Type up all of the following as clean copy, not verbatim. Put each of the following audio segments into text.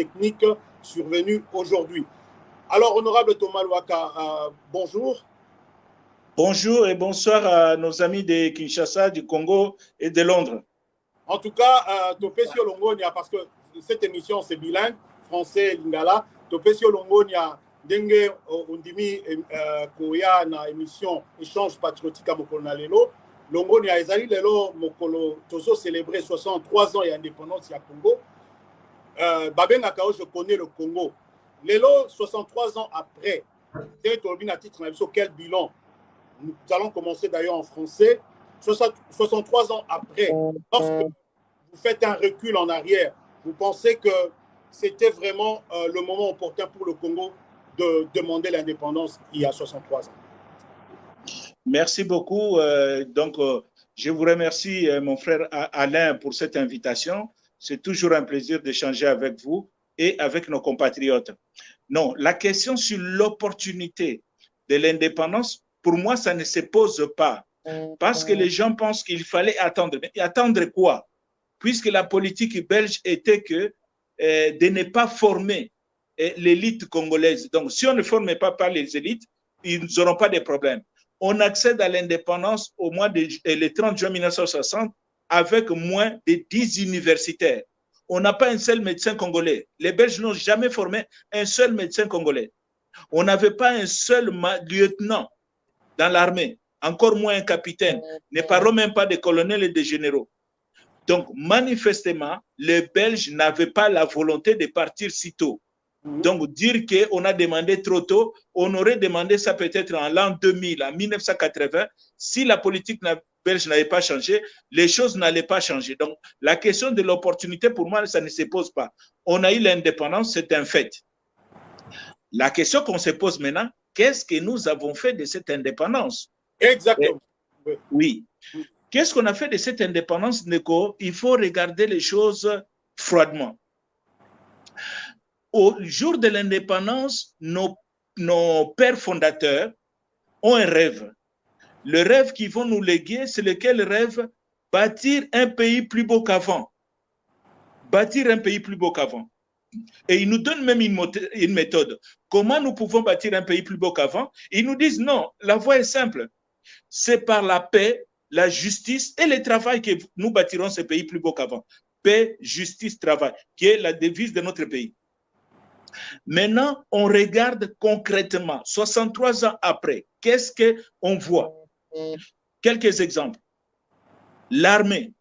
techniques survenues aujourd'hui. Alors, honorable Thomas Lwaka, bonjour. Bonjour et bonsoir à nos amis de Kinshasa, du Congo et de Londres. En tout cas, Topesio Longonia, parce que cette émission c'est bilingue, français et lingala. Topesio Longonia, Dengue Ondimi Koya na émission Échange patriotique à Mokolo Lelo. Longonia Ezali Lelo Mokolo Tozo célébrer 63 ans d'indépendance à Congo. Babé Nakao, je connais le Congo. Lelo, 63 ans après, c'est à titre quel bilan? Nous allons commencer d'ailleurs en français. 63 ans après, lorsque vous faites un recul en arrière, vous pensez que c'était vraiment le moment opportun pour le Congo de demander l'indépendance il y a 63 ans? Merci beaucoup. Je vous remercie, mon frère Alain, pour cette invitation. C'est toujours un plaisir d'échanger avec vous et avec nos compatriotes. Non, la question sur l'opportunité de l'indépendance, pour moi, ça ne se pose pas. Parce que les gens pensent qu'il fallait attendre. Mais attendre quoi? Puisque la politique belge était de ne pas former l'élite congolaise. Donc, si on ne formait pas les élites, ils n'auront pas de problème. On accède à l'indépendance le 30 juin 1960 avec moins de 10 universitaires. On n'a pas un seul médecin congolais. Les Belges n'ont jamais formé un seul médecin congolais. On n'avait pas un seul lieutenant dans l'armée, encore moins un capitaine. Ne parlons même pas des colonels et des généraux. Donc, manifestement, les Belges n'avaient pas la volonté de partir si tôt. Donc, dire qu'on a demandé trop tôt, on aurait demandé ça peut-être en l'an 2000, en 1980. Si la politique belge n'avait pas changé, les choses n'allaient pas changer. Donc, la question de l'opportunité, pour moi, ça ne se pose pas. On a eu l'indépendance, c'est un fait. La question qu'on se pose maintenant, qu'est-ce que nous avons fait de cette indépendance? Exactement. Oui. Qu'est-ce qu'on a fait de cette indépendance, Neko? Il faut regarder les choses froidement. Au jour de l'indépendance, nos pères fondateurs ont un rêve. Le rêve qu'ils vont nous léguer, c'est lequel rêve? Bâtir un pays plus beau qu'avant. Bâtir un pays plus beau qu'avant. Et ils nous donnent même une méthode. Comment nous pouvons bâtir un pays plus beau qu'avant? Ils nous disent non, la voie est simple. C'est par la paix, la justice et le travail que nous bâtirons ce pays plus beau qu'avant. Paix, justice, travail, qui est la devise de notre pays. Maintenant, on regarde concrètement, 63 ans après, qu'est-ce qu'on voit? Quelques exemples. L'armée.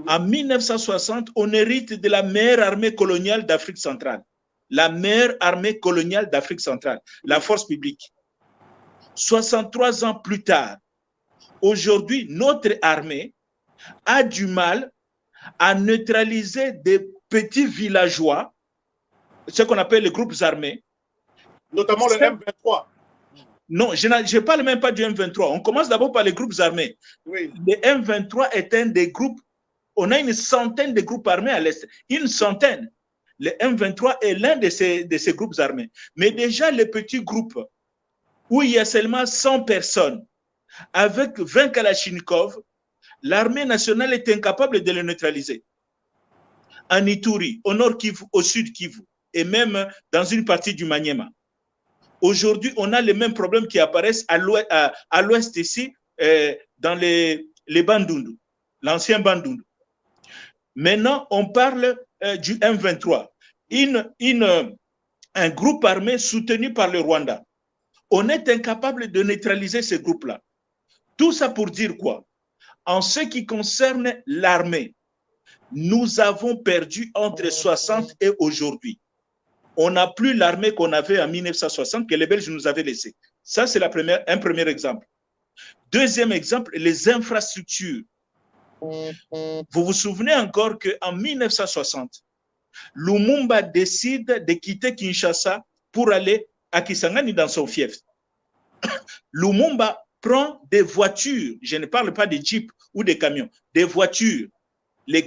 En 1960, on hérite de la meilleure armée coloniale d'Afrique centrale. La meilleure armée coloniale d'Afrique centrale, la force publique. 63 ans plus tard, aujourd'hui, notre armée a du mal à neutraliser des petits villageois, ce qu'on appelle les groupes armés. Notamment le M23. Non, je ne parle même pas du M23. On commence d'abord par les groupes armés. Oui. Le M23 est un des groupes. On a une centaine de groupes armés à l'Est. Une centaine. Le M23 est l'un de ces groupes armés. Mais déjà, les petits groupes où il y a seulement 100 personnes, avec 20 Kalachnikov, l'armée nationale est incapable de les neutraliser. En Ituri, au nord Kivu, au sud Kivu, et même dans une partie du Maniema. Aujourd'hui, on a les mêmes problèmes qui apparaissent à l'ouest ici, dans les Bandundu, l'ancien Bandundu. Maintenant, on parle du M23, un groupe armé soutenu par le Rwanda. On est incapable de neutraliser ce groupe-là. Tout ça pour dire quoi? En ce qui concerne l'armée, nous avons perdu entre 60 et aujourd'hui. On n'a plus l'armée qu'on avait en 1960 que les Belges nous avaient laissée. Ça, c'est un premier exemple. Deuxième exemple, les infrastructures. Vous vous souvenez encore qu'en 1960, Lumumba décide de quitter Kinshasa pour aller à Kisangani dans son fief. Lumumba prend des voitures, je ne parle pas des jeeps ou des camions, des voitures, les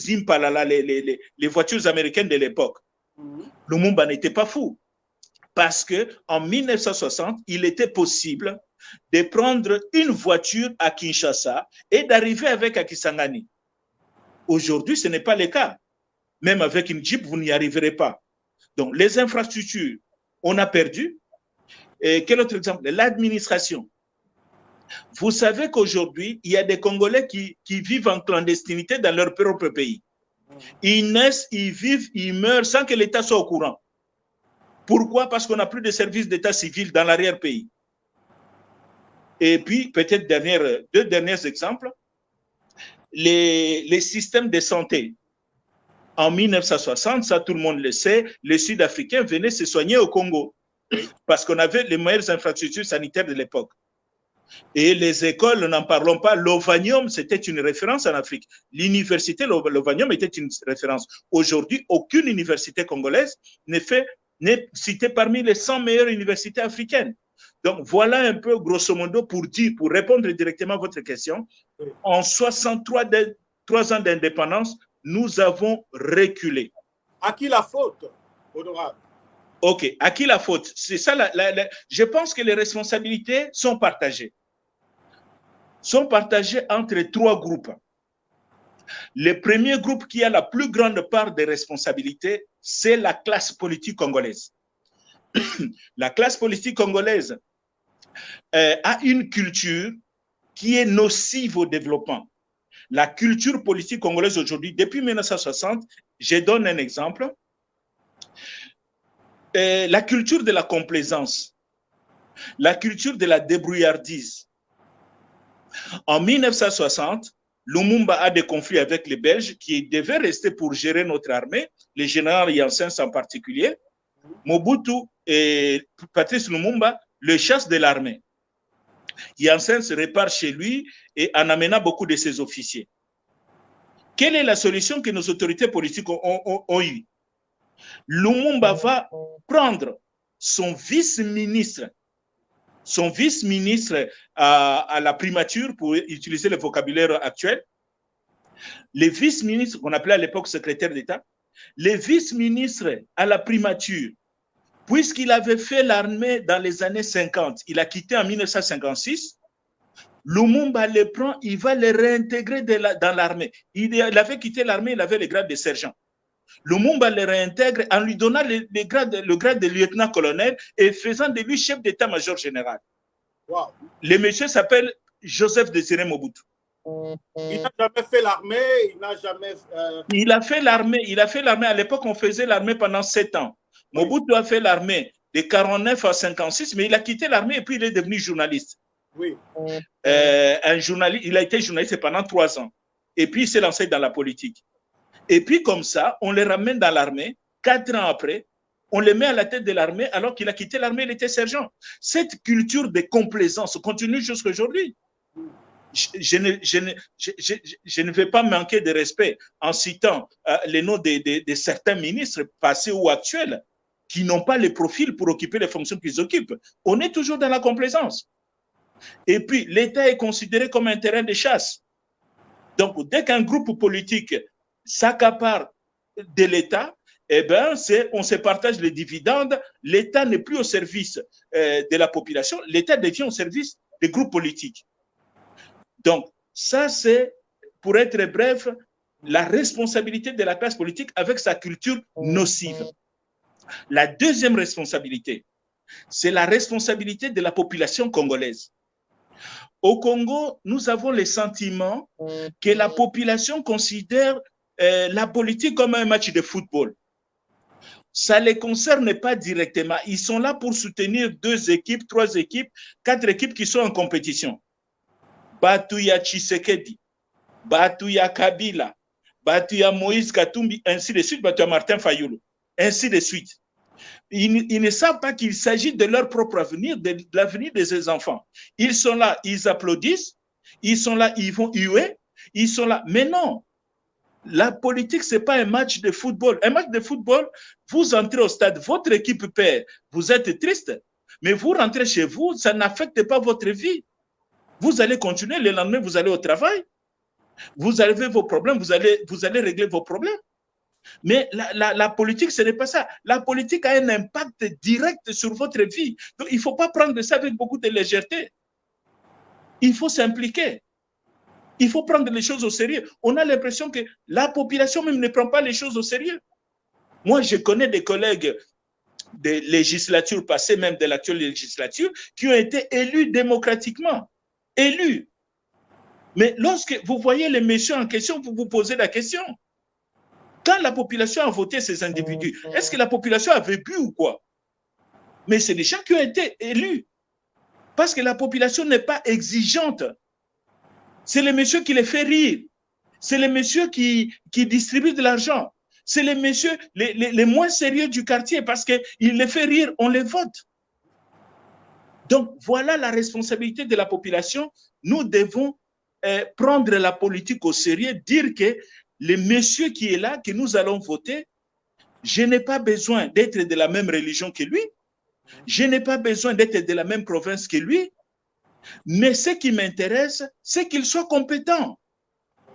Impala, les voitures américaines de l'époque. Lumumba n'était pas fou parce qu'en 1960, il était possible de prendre une voiture à Kinshasa et d'arriver avec à Kisangani. Aujourd'hui, ce n'est pas le cas. Même avec une Jeep, vous n'y arriverez pas. Donc, les infrastructures, on a perdu. Et quel autre exemple? L'administration. Vous savez qu'aujourd'hui, il y a des Congolais qui vivent en clandestinité dans leur propre pays. Ils naissent, ils vivent, ils meurent sans que l'État soit au courant. Pourquoi? Parce qu'on n'a plus de services d'État civil dans l'arrière-pays. Et puis, peut-être deux derniers exemples. Les systèmes de santé. En 1960, ça tout le monde le sait, les Sud-Africains venaient se soigner au Congo parce qu'on avait les meilleures infrastructures sanitaires de l'époque. Et les écoles, n'en parlons pas, l'Ovanium, c'était une référence en Afrique. L'université, l'Ovanium était une référence. Aujourd'hui, aucune université congolaise n'est citée parmi les 100 meilleures universités africaines. Donc, voilà un peu, grosso modo, pour répondre directement à votre question, en 63 ans d'indépendance, nous avons reculé. À qui la faute, honorable? Ok, à qui la faute? C'est ça, je pense que les responsabilités sont partagées. Sont partagées entre trois groupes. Le premier groupe qui a la plus grande part des responsabilités, c'est la classe politique congolaise. La classe politique congolaise a une culture qui est nocive au développement. La culture politique congolaise aujourd'hui, depuis 1960, je donne un exemple, la culture de la complaisance, la culture de la débrouillardise. En 1960, Lumumba a des conflits avec les Belges qui devaient rester pour gérer notre armée, les généraux Janssens en particulier. Mobutu et Patrice Lumumba le chassent de l'armée. Janssens repart chez lui et en amenant beaucoup de ses officiers. Quelle est la solution que nos autorités politiques ont eue? Lumumba va prendre son vice-ministre à la primature, pour utiliser le vocabulaire actuel, les vice-ministres qu'on appelait à l'époque secrétaire d'État, les vice-ministres à la primature, puisqu'il avait fait l'armée dans les années 50, il a quitté en 1956, Lumumba les prend, il va les réintégrer dans l'armée. Il avait quitté l'armée, il avait le grade de sergent. Lumumba les réintègre en lui donnant le grade de lieutenant-colonel et faisant de lui chef d'état-major général. Wow. Le monsieur s'appelle Joseph Désiré Mobutu. Il n'a jamais fait l'armée, il n'a jamais... Il a fait l'armée, à l'époque on faisait l'armée pendant 7 ans. Oui. Mobutu a fait l'armée de 49 à 56, mais il a quitté l'armée et puis il est devenu journaliste. Oui. Il a été journaliste pendant 3 ans. Et puis il s'est lancé dans la politique. Et puis comme ça, on les ramène dans l'armée, 4 ans après, on les met à la tête de l'armée alors qu'il a quitté l'armée, il était sergent. Cette culture de complaisance continue jusqu'à aujourd'hui. Je ne vais pas manquer de respect en citant les noms de certains ministres passés ou actuels qui n'ont pas les profils pour occuper les fonctions qu'ils occupent. On est toujours dans la complaisance. Et puis, l'État est considéré comme un terrain de chasse. Donc, dès qu'un groupe politique s'accapare de l'État, eh ben, on se partage les dividendes. L'État n'est plus au service de la population. L'État devient au service des groupes politiques. Donc, ça, c'est, pour être bref, la responsabilité de la classe politique avec sa culture nocive. La deuxième responsabilité, c'est la responsabilité de la population congolaise. Au Congo, nous avons le sentiment que la population considère la politique comme un match de football. Ça ne les concerne pas directement. Ils sont là pour soutenir 2 équipes, 3 équipes, 4 équipes qui sont en compétition. Batuya Tshisekedi, Batuya Kabila, Batuya Moïse Katumbi, ainsi de suite, Batuya Martin Fayulu, ainsi de suite. Ils ne savent pas qu'il s'agit de leur propre avenir, de l'avenir de ces enfants. Ils sont là, ils applaudissent, ils sont là, ils vont huer, ils sont là. Mais non, la politique, ce n'est pas un match de football. Un match de football, vous entrez au stade, votre équipe perd, vous êtes triste, mais vous rentrez chez vous, ça n'affecte pas votre vie. Vous allez continuer, le lendemain, vous allez au travail, vous avez vos problèmes, vous allez régler vos problèmes. Mais la politique, ce n'est pas ça. La politique a un impact direct sur votre vie. Donc, il ne faut pas prendre ça avec beaucoup de légèreté. Il faut s'impliquer. Il faut prendre les choses au sérieux. On a l'impression que la population même ne prend pas les choses au sérieux. Moi, je connais des collègues des législatures passées, même de l'actuelle législature, qui ont été élus démocratiquement. Élus. Mais lorsque vous voyez les messieurs en question, vous vous posez la question. Quand la population a voté ces individus, est-ce que la population avait bu ou quoi? Mais c'est des gens qui ont été élus. Parce que la population n'est pas exigeante. C'est les messieurs qui les fait rire. C'est les messieurs qui distribuent de l'argent. C'est les messieurs les moins sérieux du quartier parce qu'ils les fait rire, on les vote. Donc, voilà la responsabilité de la population. Nous devons prendre la politique au sérieux, dire que le monsieur qui est là, que nous allons voter, je n'ai pas besoin d'être de la même religion que lui, je n'ai pas besoin d'être de la même province que lui, mais ce qui m'intéresse, c'est qu'il soit compétent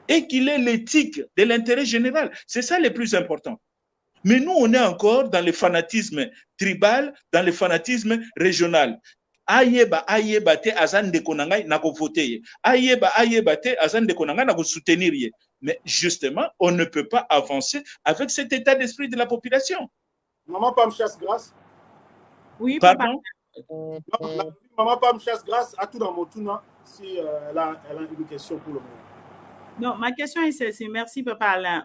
et qu'il ait l'éthique de l'intérêt général. C'est ça le plus important. Mais nous, on est encore dans le fanatisme tribal, dans le fanatisme régional. Ayeba te azan de konangai na ko voter. Ayeba te azan de konangai na ko soutenir. Mais justement, on ne peut pas avancer avec cet état d'esprit de la population. Maman Pam Chasse-Grâce. Oui, pardon. Maman Pam Chasse-Grâce a tout dans mon tournant si elle a une question pour le moment. Non, ma question est celle-ci. Merci, Papa Alain.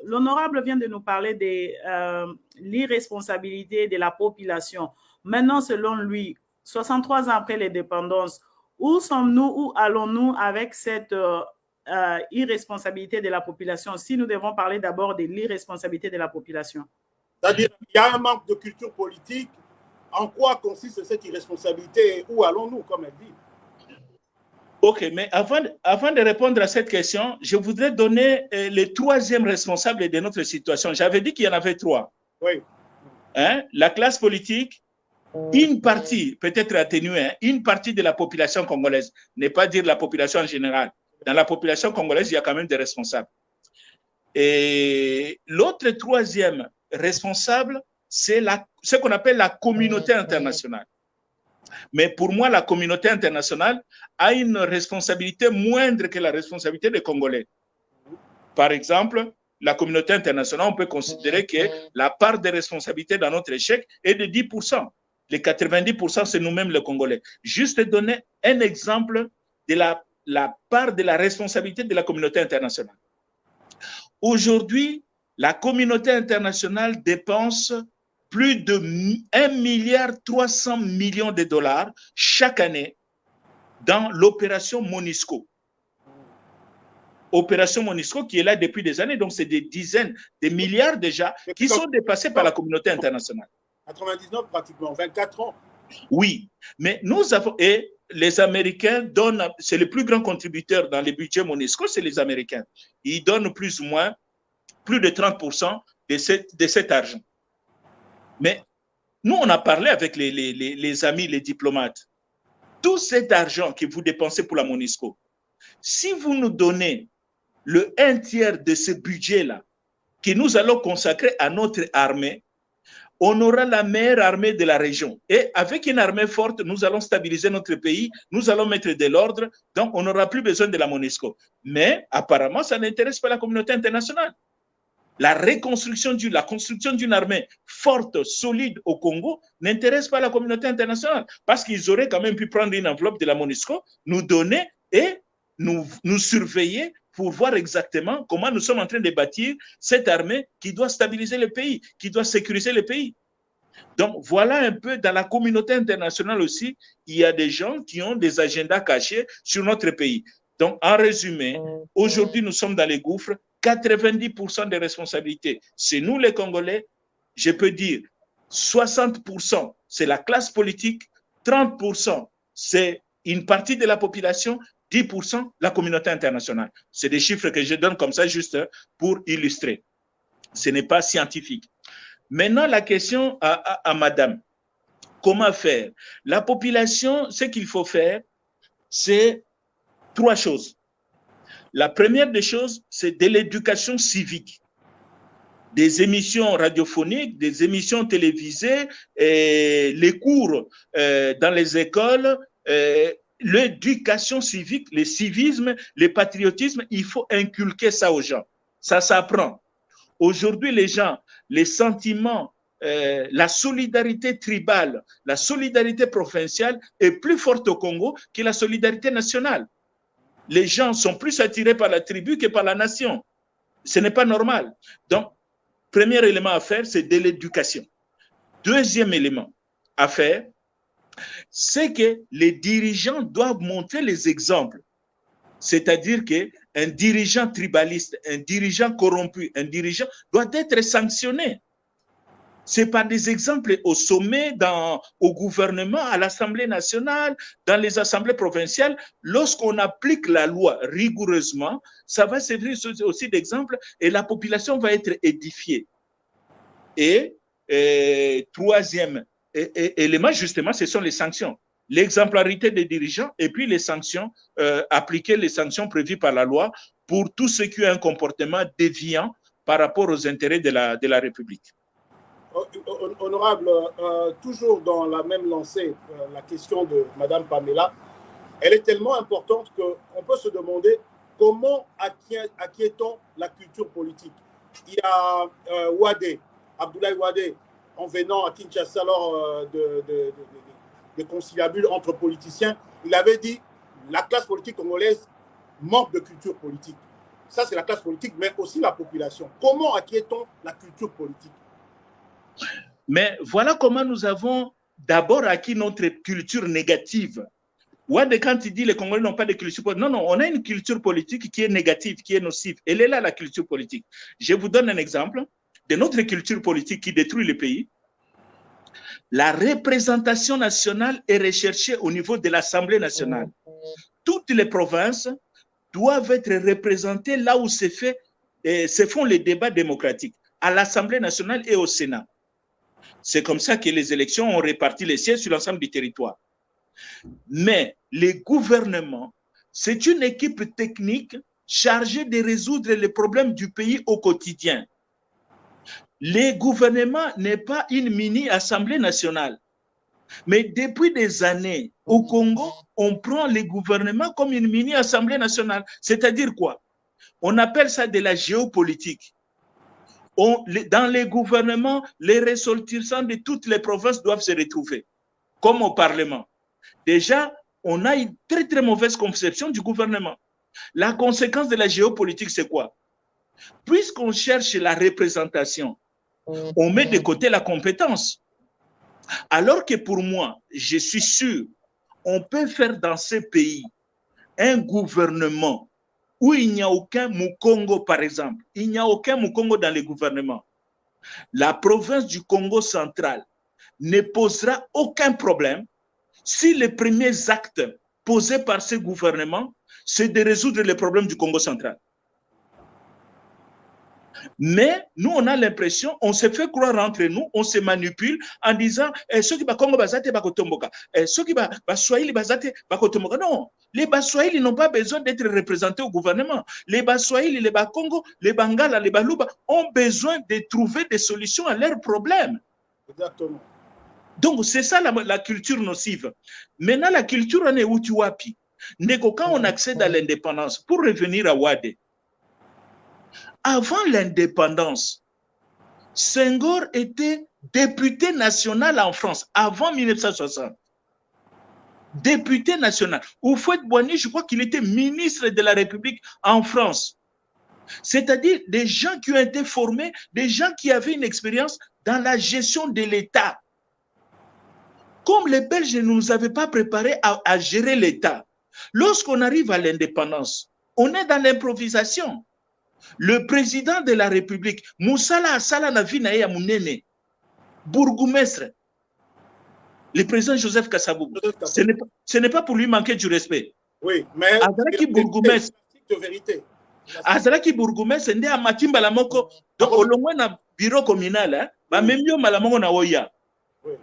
L'honorable vient de nous parler de l'irresponsabilité de la population. Maintenant, selon lui, 63 ans après l'indépendance, où sommes-nous, où allons-nous avec cette irresponsabilité de la population, si nous devons parler d'abord de l'irresponsabilité de la population? C'est-à-dire qu'il y a un manque de culture politique. En quoi consiste cette irresponsabilité et où allons-nous, comme elle dit? Ok, mais avant de répondre à cette question, je voudrais donner le troisième responsable de notre situation. J'avais dit qu'il y en avait trois. Oui. Hein? La classe politique, une partie, peut-être atténuée, une partie de la population congolaise, ne pas dire la population en général. Dans la population congolaise, il y a quand même des responsables. Et l'autre troisième responsable, c'est ce qu'on appelle la communauté internationale. Mais pour moi, la communauté internationale a une responsabilité moindre que la responsabilité des Congolais. Par exemple, la communauté internationale, on peut considérer que la part de responsabilité dans notre échec est de 10%. Les 90%, c'est nous-mêmes les Congolais. Juste donner un exemple de la part de la responsabilité de la communauté internationale. Aujourd'hui, la communauté internationale dépense plus de 1,3 milliard de dollars chaque année dans l'opération MONUSCO. Opération MONUSCO qui est là depuis des années, donc c'est des dizaines de milliards déjà qui sont dépassés par la communauté internationale. 99 pratiquement, 24 ans. Oui, mais nous avons, et les Américains donnent, c'est le plus grand contributeur dans les budgets MONUSCO, c'est les Américains. Ils donnent plus ou moins plus de 30% de cet argent. Mais nous, on a parlé avec les amis, les diplomates. Tout cet argent que vous dépensez pour la MONUSCO, si vous nous donnez le 1/3 de ce budget-là que nous allons consacrer à notre armée, on aura la meilleure armée de la région. Et avec une armée forte, nous allons stabiliser notre pays, nous allons mettre de l'ordre, donc on n'aura plus besoin de la MONUSCO. Mais apparemment, ça n'intéresse pas la communauté internationale. La construction d'une armée forte, solide au Congo n'intéresse pas la communauté internationale parce qu'ils auraient quand même pu prendre une enveloppe de la MONUSCO, nous donner et nous surveiller pour voir exactement comment nous sommes en train de bâtir cette armée qui doit stabiliser le pays, qui doit sécuriser le pays. Donc, voilà un peu dans la communauté internationale aussi, il y a des gens qui ont des agendas cachés sur notre pays. Donc, en résumé, aujourd'hui, nous sommes dans les gouffres. 90% des responsabilités, c'est nous les Congolais. Je peux dire 60%, c'est la classe politique, 30%, c'est une partie de la population, 10%, la communauté internationale. C'est des chiffres que je donne comme ça juste pour illustrer. Ce n'est pas scientifique. Maintenant, la question à madame, comment faire? La population, ce qu'il faut faire, c'est 3 choses. La première des choses, c'est de l'éducation civique. Des émissions radiophoniques, des émissions télévisées, les cours dans les écoles, l'éducation civique, le civisme, le patriotisme, il faut inculquer ça aux gens. Ça s'apprend. Aujourd'hui, les gens, les sentiments, la solidarité tribale, la solidarité provinciale est plus forte au Congo que la solidarité nationale. Les gens sont plus attirés par la tribu que par la nation. Ce n'est pas normal. Donc, premier élément à faire, c'est de l'éducation. Deuxième élément à faire, c'est que les dirigeants doivent montrer les exemples. C'est-à-dire qu'un dirigeant tribaliste, un dirigeant corrompu, un dirigeant doit être sanctionné. C'est par des exemples au sommet, au gouvernement, à l'Assemblée nationale, dans les assemblées provinciales. Lorsqu'on applique la loi rigoureusement, ça va servir aussi d'exemple et la population va être édifiée. Et troisième élément, justement, ce sont les sanctions. L'exemplarité des dirigeants et puis les sanctions, appliquer les sanctions prévues par la loi pour tous ceux qui ont un comportement déviant par rapport aux intérêts de la République. Honorable, toujours dans la même lancée, la question de Mme Pamela, elle est tellement importante qu'on peut se demander comment acquiert-on la culture politique. Il y a Wade, Abdoulaye Wade, en venant à Kinshasa lors de conciliabules entre politiciens, il avait dit la classe politique congolaise manque de culture politique. Ça, c'est la classe politique, mais aussi la population. Comment acquiert-on la culture politique? Mais voilà comment nous avons d'abord acquis notre culture négative. Wade, quand il dit les Congolais n'ont pas de culture politique, non, on a une culture politique qui est négative, qui est nocive. Elle est là, la culture politique. Je vous donne un exemple de notre culture politique qui détruit le pays. La représentation nationale est recherchée au niveau de l'Assemblée nationale. Toutes les provinces doivent être représentées là où se font les débats démocratiques, à l'Assemblée nationale et au Sénat. C'est comme ça que les élections ont réparti les sièges sur l'ensemble du territoire. Mais les gouvernements, c'est une équipe technique chargée de résoudre les problèmes du pays au quotidien. Les gouvernements n'est pas une mini-assemblée nationale. Mais depuis des années, au Congo, on prend les gouvernements comme une mini-assemblée nationale. C'est-à-dire quoi? On appelle ça de la géopolitique. Dans les gouvernements, les ressortissants de toutes les provinces doivent se retrouver, comme au Parlement. Déjà, on a une très, très mauvaise conception du gouvernement. La conséquence de la géopolitique, c'est quoi? Puisqu'on cherche la représentation, on met de côté la compétence. Alors que pour moi, je suis sûr, on peut faire dans ce pays un gouvernement où il n'y a aucun Mukongo, par exemple. Il n'y a aucun Mukongo dans les gouvernements. La province du Congo central ne posera aucun problème si les premiers actes posés par ce gouvernement, c'est de résoudre les problèmes du Congo central. Mais nous, on a l'impression, on se fait croire entre nous, on se manipule en disant ceux qui Congo bazate bakotomboka, ceux qui Baswahili bazate bakotomboka. Non, les Baswahili n'ont pas besoin d'être représentés au gouvernement. Les Baswahili, les Bakongo, les Bangala, les Baluba ont besoin de trouver des solutions à leurs problèmes. Exactement. Donc, c'est ça la culture nocive. Maintenant, la culture en est Utiwapi. Quand on accède à l'indépendance, pour revenir à Wade, avant l'indépendance, Senghor était député national en France, avant 1960. Député national. Houphouët-Boigny, je crois qu'il était ministre de la République en France. C'est-à-dire des gens qui ont été formés, des gens qui avaient une expérience dans la gestion de l'État. Comme les Belges ne nous avaient pas préparés à gérer l'État, lorsqu'on arrive à l'indépendance, on est dans l'improvisation. Le président de la République, Moussala Assala Navina ya Mounene, bourgmestre, le président Joseph Kassabou, ce n'est pas pour lui manquer du respect. Oui, mais Azalaki bourgmestre. Azalaki bourgmestre, c'est à Matimba la Moko, donc au moins na bureau communal, même mieux malamongo na Oya. Oui.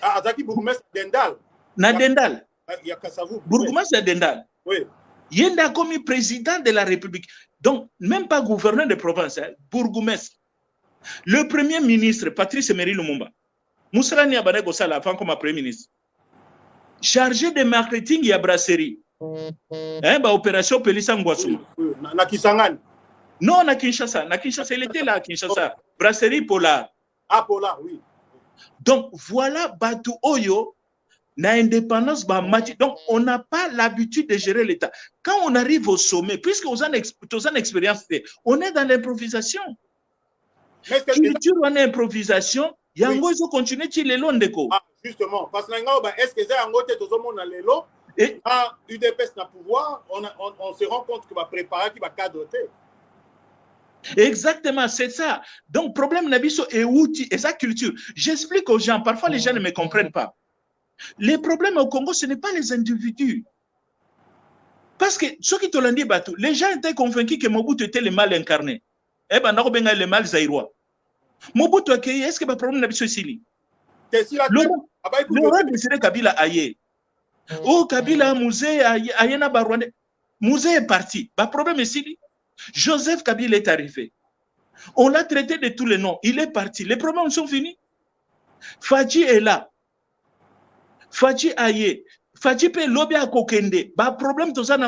Azalaki bourgmestre Dendal. Na Dendal. Il y a Kassabou. Bourgmestre Dendal. Oui. Il a commis président de la République. Donc, même pas gouverneur de province, bourgmestre. Le premier ministre, Patrice Emery Lumumba, Moussala Niabane Gossala, avant comme premier ministre. chargé de marketing il y a brasserie. Hein, bah, opération Pelissa Ngwasu. Na Kisangani. Non, na Kinshasa. Na Kinshasa, il était là à Kinshasa. Brasserie Polar. Ah, Polar, oui. Donc, voilà, Batu Oyo, na indépendance, bah, donc on n'a pas l'habitude de gérer l'État. Quand on arrive au sommet, puisque vous avez une expérience, on est dans l'improvisation. Culture, on est improvisation, yango, ils ont continué de les longs déco. Ah, justement, parce que est-ce que c'est un côté tout le monde dans les lots? Et quand UDPS n'a pouvoir, on se rend compte qu'il va préparer, qu'il va cadrer. Exactement, c'est ça. Donc, problème Nabiso et outil et sa culture. J'explique aux gens, parfois les gens ne me comprennent pas. Les problèmes au Congo, ce n'est pas les individus. Parce que ceux qui te l'ont dit, les gens étaient convaincus que Mobutu était le mal incarné. Eh bien, on a le mal zaïrois. Mobutu a créé, est-ce que le problème Nabiso ici? Le roi de Kabila aïe. Oh, Kabila, musée, Ayena Barwande. Musée est parti. Le problème ici, Joseph Kabila est arrivé. On l'a traité de tous les noms. Il est parti. Les problèmes sont finis. Fadji est là. Fadji aye. Fadji peut lobby à Kokende. Bah, problème, tout ça,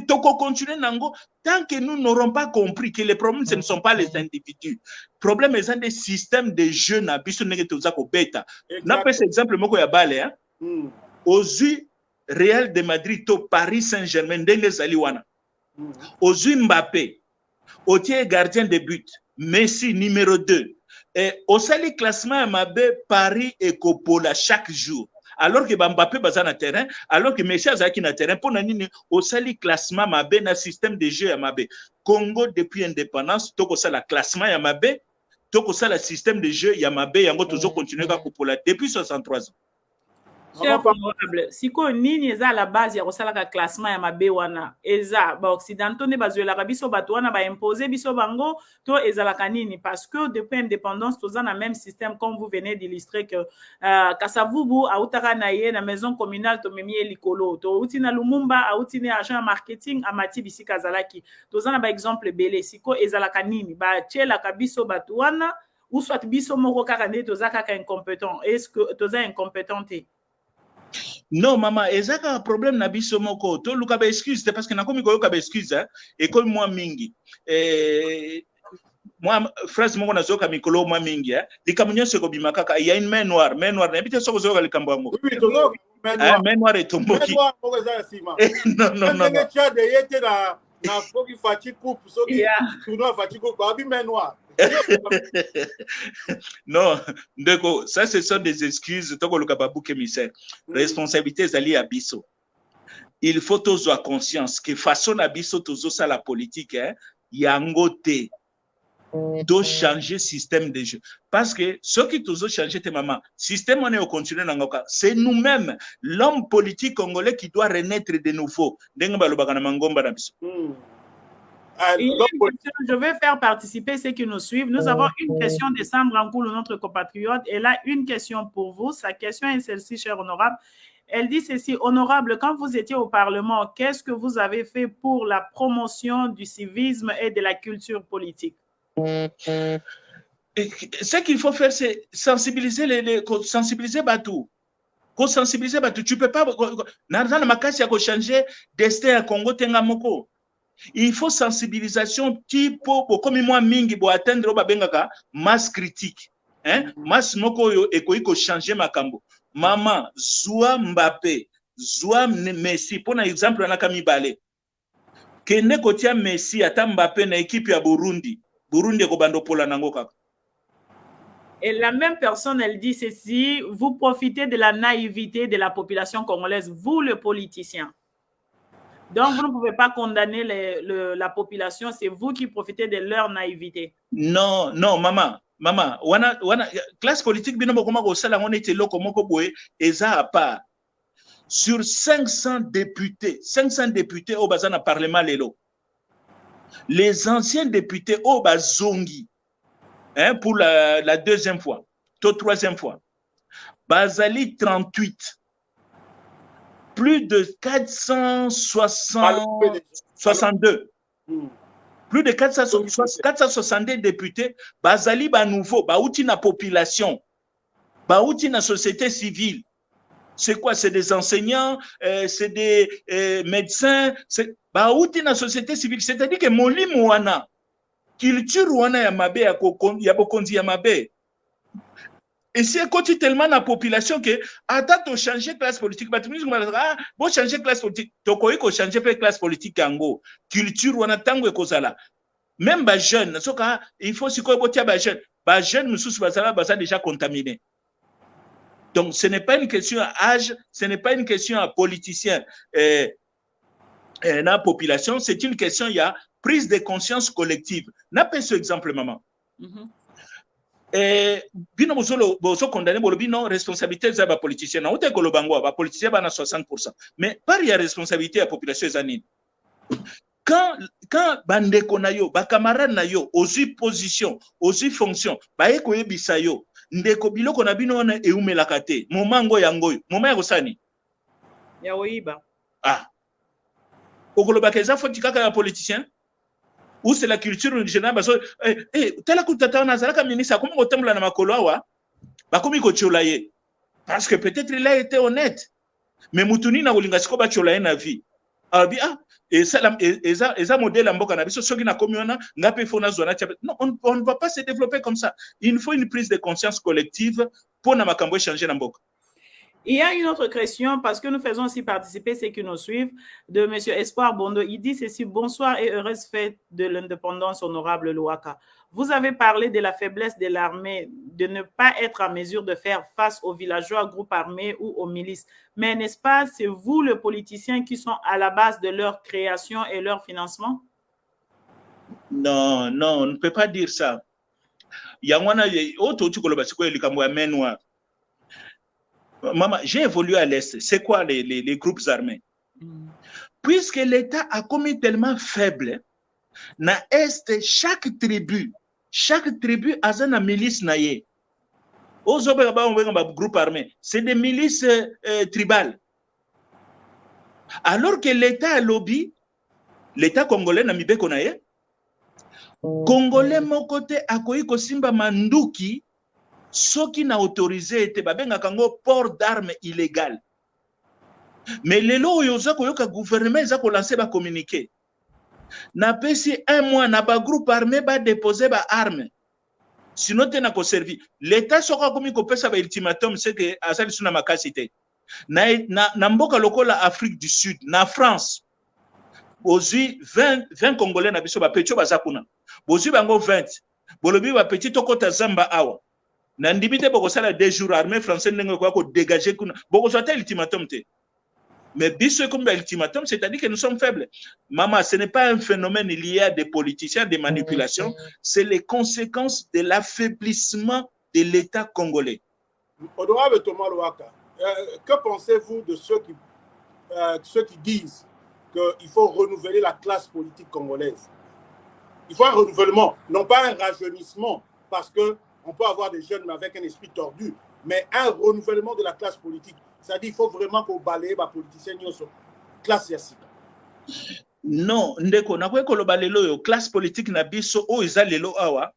toko continuer nango. Tant que nous n'aurons pas compris que les problèmes, ce ne sont pas les individus. Problème, c'est des systèmes de jeunes à biso nege tout ça ko bêta. N'a pas cet exemple, moko ya bale, hein. Aux yeux Real de Madrid, to Paris Saint-Germain, ndenge zaliwana. Aux yeux Mbappé, au tiers gardien de but, Messi numéro 2. Et au sali classement Mbappé, Paris et Coppola chaque jour. Alors que Mbappé baza na terrain, alors que Messi azaki na terrain, pour nanini au sali classement Mbappé na système de jeu à Mbappé. Congo depuis indépendance, toko ça la classement ya Mbappé, toko ça le système de jeu ya Mbappé, yango toujours continuer à Coppola depuis 63 ans. Cher honorable, si ko nini eza à la base ya kosalaka classement ya mabe wana eza ba occidentaux ne bazwelaka biso bato wana ba imposer biso bango to ezalaka nini parce que depuis indépendance toza na même système comme vous venez d'illustrer que Kasavubu autaka na ye na maison communale to memi likolo to uti na Lumumba auti ne agent marketing amati bisika zalaki toza na ba exemple belé siko ezalaka nini ba tielaka biso bato wana ou soit biso moko kaka nde toza kaka incompétent est-ce que toza incompétenté? Non, maman, ezaka un problème na biso moko. To luka ba excuse parce que na komi ko yoka ba excuse hein. Et comme moi mingi. Moi phrase moko na zoka mikolo moi mingi hein. Likamunyo se ko bimakaka il y a une main noire na bité soko zoka likambo ngo. Oui, tozo main noire et tomboki. Main noire moko za sima. Non. Ndenge tia de yete na foki fati coupe soki tournoi fati coupe ba bi main noire. Non, donc ça ce sont des excuses. Toko luka babu kemissaire. Responsabilité zali à biso. Il faut tous avoir conscience que façon à biso tozo ça la politique hein, yangote doit changer système de jeu parce que ceux qui tozo changer tes maman système on est au continent nangoka c'est nous-mêmes l'homme politique congolais qui doit renaître de nouveau denga balobaka na mangomba na biso. Je vais faire participer ceux qui nous suivent. Nous avons une question de Sam Rancoul, notre compatriote. Elle a une question pour vous. Sa question est celle-ci, cher honorable. Elle dit ceci: honorable, quand vous étiez au Parlement, qu'est-ce que vous avez fait pour la promotion du civisme et de la culture politique? Ce qu'il faut faire, c'est sensibiliser sensibiliser Batou. Sensibiliser Batou. Tu peux pas. Dans ma case, il y a changer destin à Congo Tengamoko. Il faut sensibilisation type comme moi mingi pour atteindre babengaka masse critique hein masse moko yo ekoiko changer makambo maman zwa Mbappé zwa Messi pour un exemple na kamibale kende kotia Messi ata Mbappé na équipe ya Burundi ko bando pola nango kaka. Et la même personne, elle dit ceci: vous profitez de la naïveté de la population congolaise, vous le politicien. Donc, vous ne pouvez pas condamner la population, c'est vous qui profitez de leur naïveté. Non, maman, classe politique, eza à part. Sur 500 députés au Bazana Parlement Lelo, les anciens députés au Bazongi, hein, pour la deuxième fois, troisième fois, Bazali 38. Plus de 462. Plus de 462 députés, Bazali ba nouveau, baouti na population, baouti na société civile. C'est quoi? C'est des enseignants, c'est des médecins, c'est la société civile. C'est-à-dire que molimo wana, culture wana ya mabe ya bokonzi ya mabe. Et c'est côté tellement la population que attends de changer classe politique, bon changer classe politique, tokoi ko changer classe politique ango, culture wana tango e kozala. Même les jeunes, il faut que les jeunes sont déjà contaminés. Donc, ce n'est pas une question à âge, ce n'est pas une question à politicien, la population, c'est une question, il y a prise de conscience collective. N'a pas ce exemple, maman. Bino boso condamné non responsabilité des politiciens. On est kolobango, les politiciens ont 60%. Mais par la responsabilité de la population est quand bandeko na yo, ba camarade na yo, aussi position, aussi fonction, ba eko yebisa yo, ndeko biloko na bino na eumelaka te, momango yango, moma ya kosani. Ya oyiba. Ah. Okoloba keza foti kaka ya politicien? Ou c'est la culture originale baso tala kutata na zalaka ministre akomi kotambola na makolo awa, bakomi kochola ye. Parce que peut-être il a été honnête. Mais mutuni na kolinga siko ba chola ye na vie. Alors et ça modèle en boka na biso soki na komiona ngape fona zona tia. Non, on ne va pas se développer comme ça. Il faut une prise de conscience collective pour na makambo changer na mboka. Il y a une autre question, parce que nous faisons aussi participer ceux qui nous suivent, de M. Espoir Bondo. Il dit ceci: bonsoir et heureuse fête de l'indépendance, honorable Louaka. Vous avez parlé de la faiblesse de l'armée, de ne pas être en mesure de faire face aux villageois, groupes armés ou aux milices. Mais n'est-ce pas, c'est vous, les politiciens, qui sont à la base de leur création et leur financement? Non, non, on ne peut pas dire ça. Maman, j'ai évolué à l'Est. C'est quoi les groupes armés? Puisque l'État a commis tellement faible, na Est, chaque tribu a une milice naïe. Groupe armé, c'est des milices tribales. Alors que l'État a lobby, l'État congolais n'a mis konaye, Congolais mon côté a koyi kosimba manduki. Ce qui n'a autorisé était port d'armes illégales. Mais les lois que le gouvernement a lancé va communiquer. N'a pas si un mois n'a pas groupe armé va déposer des armes. Sinon tu n'as pas servi. L'État sera comme il ça va ultimatum c'est que asali suna makasité. Na mboka lokola Afrique du Sud, na France. Bozi 20 Congolais na biso ba petio bazakuna. Bozi bango 20. Bolobi ba petit tokota zamba awa. Nandimite bokosala 2 jours armée française n'engo ko dégager kuna bokosata ultimatum te. Mais biso comme ultimatum, c'est-à-dire que nous sommes faibles. Maman, ce n'est pas un phénomène lié à des politiciens, des manipulations, c'est les conséquences de l'affaiblissement de l'État congolais. Honorable Thomas Louaka, que pensez-vous de ceux qui disent qu'il faut renouveler la classe politique congolaise? Il faut un renouvellement, non pas un rajeunissement, parce que on peut avoir des jeunes mais avec un esprit tordu, mais un renouvellement de la classe politique. C'est-à-dire qu'il faut vraiment qu'on balaye les politiciens sur classe yassika. Non, ndeko, na kwe koloba lelo yo classe politique na biso o eza lelo awa.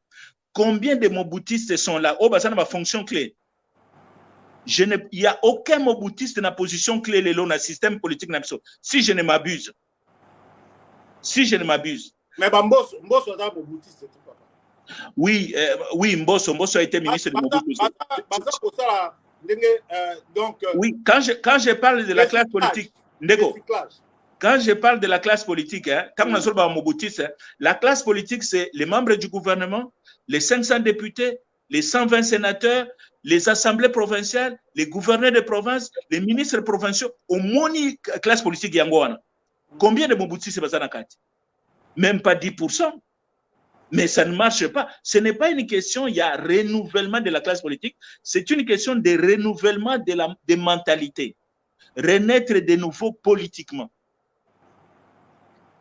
Combien de moboutistes sont là? Oh, bah ça n'a pas fonction clé. Il n'y a aucun moboutiste dans la position clé lelo na système politique na biso. Si je ne m'abuse. Si je ne m'abuse. Mais Mbosso est un moboutiste. Oui, oui, Mbosso a été ministre de Mobutu. Oui, quand je parle de la classe politique, Ndeko, quand je parle de la classe politique, la classe politique, c'est les membres du gouvernement, les 500 députés, les 120 sénateurs, les assemblées provinciales, les gouverneurs de province, les ministres provinciaux, au moins classe politique yangoana. Combien de Mobutu c'est ça? Même pas 10%. Mais ça ne marche pas. Ce n'est pas une question, il y a renouvellement de la classe politique, c'est une question de renouvellement des mentalités. Renaître de nouveau politiquement.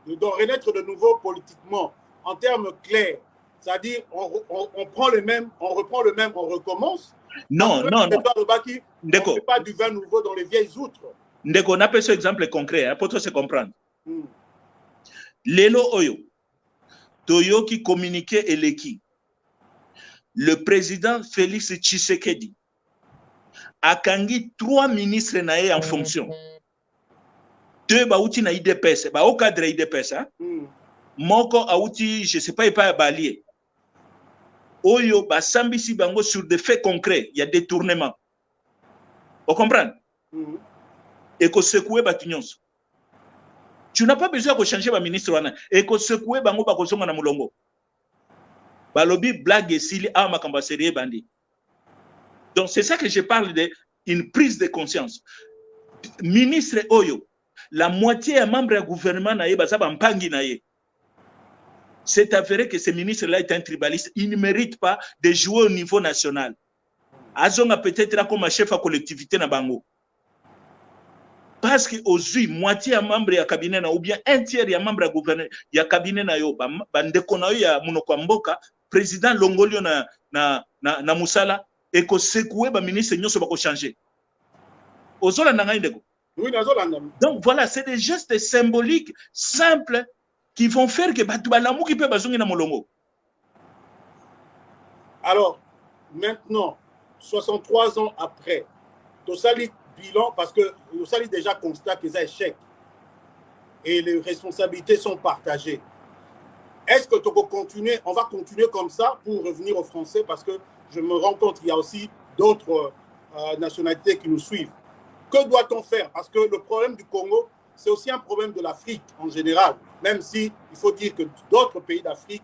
Donc, renaître de nouveau politiquement, en termes clairs, c'est-à-dire on prend le même, on reprend le même, on recommence. Non, non, non. On ne fait pas du vin nouveau dans les vieilles outres. On appelle ce exemple concret, hein, pour tout se comprendre. Lelo Oyo. Toyo qui communiquait et l'équipe. Le président Félix Tshisekedi akangi 3 ministres naé en fonction. 2 bauti na IDPS, ba au cadre IDPS, hein? Moko auti, je sais pas, il pas balier. Oyo ba sambisi bango sur des faits concrets, il y a des tournements. Vous comprenez? Et que secouer batinyonso. Tu n'as pas besoin de changer ma ministre wana. Et que secouer bango ba kozonga na mulongo. Balobi blague sili a makamba sérieux bandi. Donc c'est ça que je parle d'une prise de conscience. Ministre Oyo, la moitié des membres du gouvernement na ye bazaba mpangi na ye. C'est avéré que ce ministre-là est un tribaliste. Il ne mérite pas de jouer au niveau national. Azonga peut-être là comme chef de collectivité na bango. Parce que aujourd'hui, moitié des membres du cabinet ou bien un tiers des membres du gouvernement, il y a cabinet na yo, bandeko na yo ya munoko mboka, président Longolio na Musala, et que secoué ba ministre nyonso ba ko changer. Ozola na ngai ndeko. Oui, nazola. Donc voilà, c'est des gestes symboliques simples qui vont faire que batu balamu qui peut bazongi na molongo. Alors, maintenant, 63 ans après, tu salis bilan parce que tu salis déjà constat que c'est échec et les responsabilités sont partagées. Est-ce que tu peux continuer? On va continuer comme ça pour revenir aux Français parce que je me rends compte qu'il y a aussi d'autres nationalités qui nous suivent. Que doit-on faire? Parce que le problème du Congo, c'est aussi un problème de l'Afrique en général, même si il faut dire que d'autres pays d'Afrique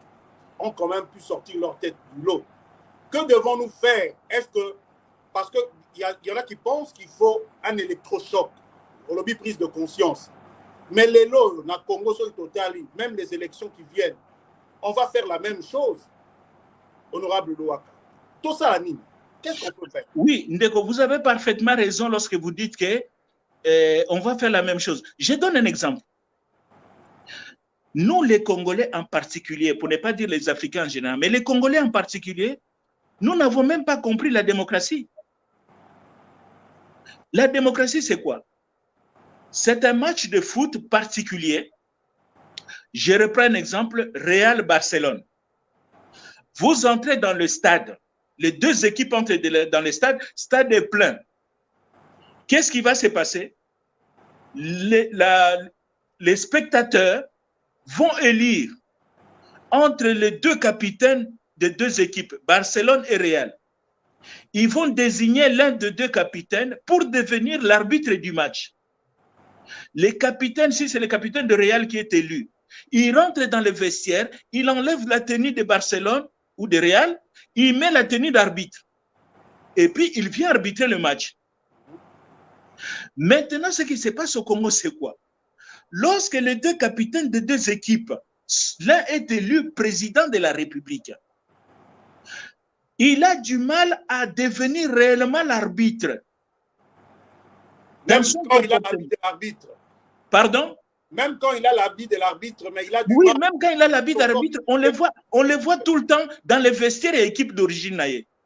ont quand même pu sortir leur tête du lot. Que devons-nous faire? Est-ce que, parce qu'il y en a qui pensent qu'il faut un électrochoc, au lobby prise de conscience. Mais les lots, dans le Congo, sur le total, même les élections qui viennent, on va faire la même chose, honorable Louaka. Tout ça, Anine, qu'est-ce qu'on peut faire? Oui, Ndeko, vous avez parfaitement raison lorsque vous dites que on va faire la même chose. Je donne un exemple. Nous, les Congolais en particulier, pour ne pas dire les Africains en général, mais les Congolais en particulier, nous n'avons même pas compris la démocratie. La démocratie, c'est quoi? C'est un match de foot particulier. Je reprends un exemple, Real Barcelone. Vous entrez dans le stade, les deux équipes entrent dans le stade est plein. Qu'est-ce qui va se passer? Les spectateurs vont élire entre les deux capitaines des deux équipes, Barcelone et Real. Ils vont désigner l'un des deux capitaines pour devenir l'arbitre du match. Les capitaines, si c'est le capitaine de Real qui est élu, il rentre dans le vestiaire, il enlève la tenue de Barcelone ou de Real, il met la tenue d'arbitre. Et puis, il vient arbitrer le match. Maintenant, ce qui se passe au Congo, c'est quoi? Lorsque les deux capitaines des deux équipes, l'un est élu président de la République, il a du mal à devenir réellement l'arbitre. Même quand il a l'habit de l'arbitre. Pardon? Même quand il a l'habit de l'arbitre, mais il a du oui, mal. Même quand il a l'habit d'arbitre, on le voit tout le temps dans les vestiaires et équipes d'origine.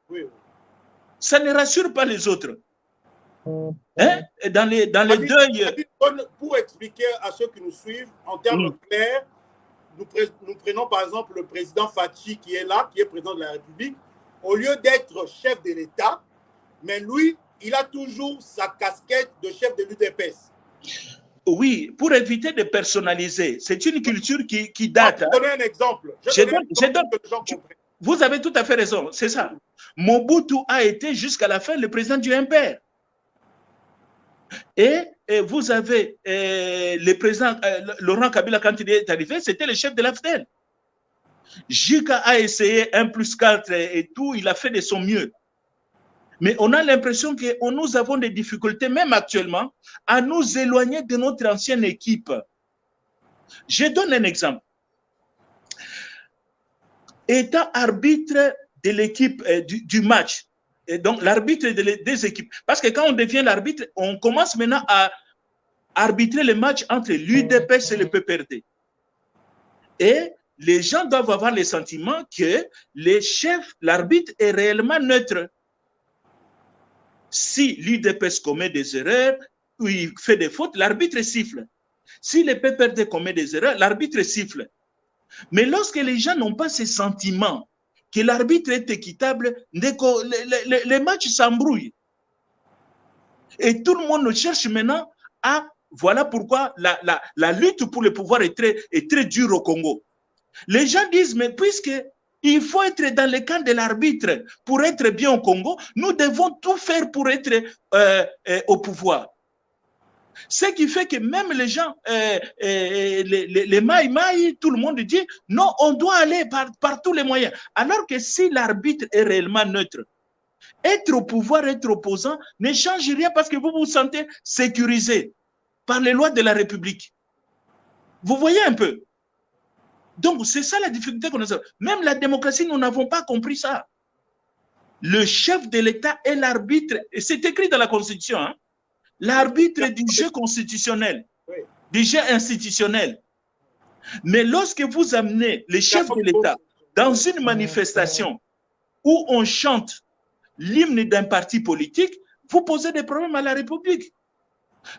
Oui. Ça ne rassure pas les autres. Hein? Dans les deuils. Pour expliquer à ceux qui nous suivent, en termes clairs, nous prenons par exemple le président Fachi qui est là, qui est président de la République. Au lieu d'être chef de l'État, mais lui, il a toujours sa casquette de chef de l'UDPS. Oui, pour éviter de personnaliser. C'est une culture qui date. Je vais donner un exemple. Vous avez tout à fait raison, c'est ça. Mobutu a été jusqu'à la fin le président du MPR. Et vous avez le président Laurent Kabila, quand il est arrivé, c'était le chef de l'AFDEL. Jika a essayé 1+4 et tout, il a fait de son mieux. Mais on a l'impression que nous avons des difficultés, même actuellement, à nous éloigner de notre ancienne équipe. Je donne un exemple. Étant arbitre de l'équipe du match, et donc l'arbitre des équipes, parce que quand on devient l'arbitre, on commence maintenant à arbitrer le match entre l'UDPS et le PPRD. Et les gens doivent avoir le sentiment que l'arbitre est réellement neutre. Si l'UDPS commet des erreurs ou il fait des fautes, l'arbitre siffle. Si le PPRD commet des erreurs, l'arbitre siffle. Mais lorsque les gens n'ont pas ce sentiment que l'arbitre est équitable, les matchs s'embrouillent. Et tout le monde cherche maintenant à... Voilà pourquoi la lutte pour le pouvoir est très dure au Congo. Les gens disent, mais puisque il faut être dans le camp de l'arbitre pour être bien au Congo, nous devons tout faire pour être au pouvoir. Ce qui fait que même les gens, les maï, tout le monde dit, non, on doit aller par tous les moyens. Alors que si l'arbitre est réellement neutre, être au pouvoir, être opposant, ne change rien parce que vous vous sentez sécurisé par les lois de la République. Vous voyez un peu? Donc, c'est ça la difficulté qu'on a. Même la démocratie, nous n'avons pas compris ça. Le chef de l'État est l'arbitre, et c'est écrit dans la Constitution, hein, l'arbitre du jeu constitutionnel, du jeu institutionnel. Mais lorsque vous amenez le chef de l'État dans une manifestation où on chante l'hymne d'un parti politique, vous posez des problèmes à la République.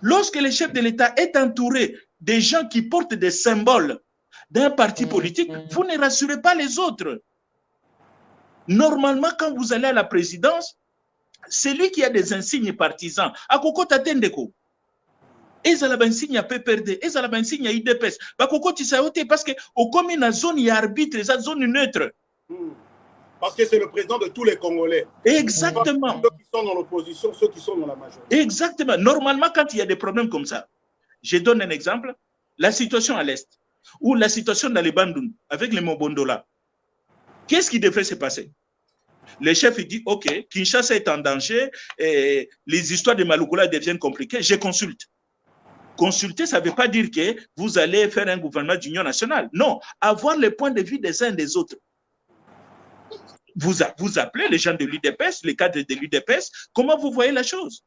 Lorsque le chef de l'État est entouré des gens qui portent des symboles d'un parti politique, vous ne rassurez pas les autres. Normalement, quand vous allez à la présidence, c'est lui qui a des insignes partisans. À Koko Tatendeko. Et ça a insigne à PPRD, et ça a insigne à IDPS. Bakoko Tisaote, parce qu'au commune, la zone y arbitre, la zone neutre. Parce que c'est le président de tous les Congolais. Exactement. Ceux qui sont dans l'opposition, ceux qui sont dans la majorité. Exactement. Normalement, quand il y a des problèmes comme ça, je donne un exemple, la situation à l'Est, ou la situation dans les Bandoun, avec les Mobondola. Qu'est-ce qui devrait se passer? Le chef il dit, OK, Kinshasa est en danger, et les histoires de Malukula deviennent compliquées, je consulte. Consulter, ça ne veut pas dire que vous allez faire un gouvernement d'union nationale. Non, avoir le point de vue des uns et des autres. Vous appelez les gens de l'UDPS, les cadres de l'UDPS, comment vous voyez la chose?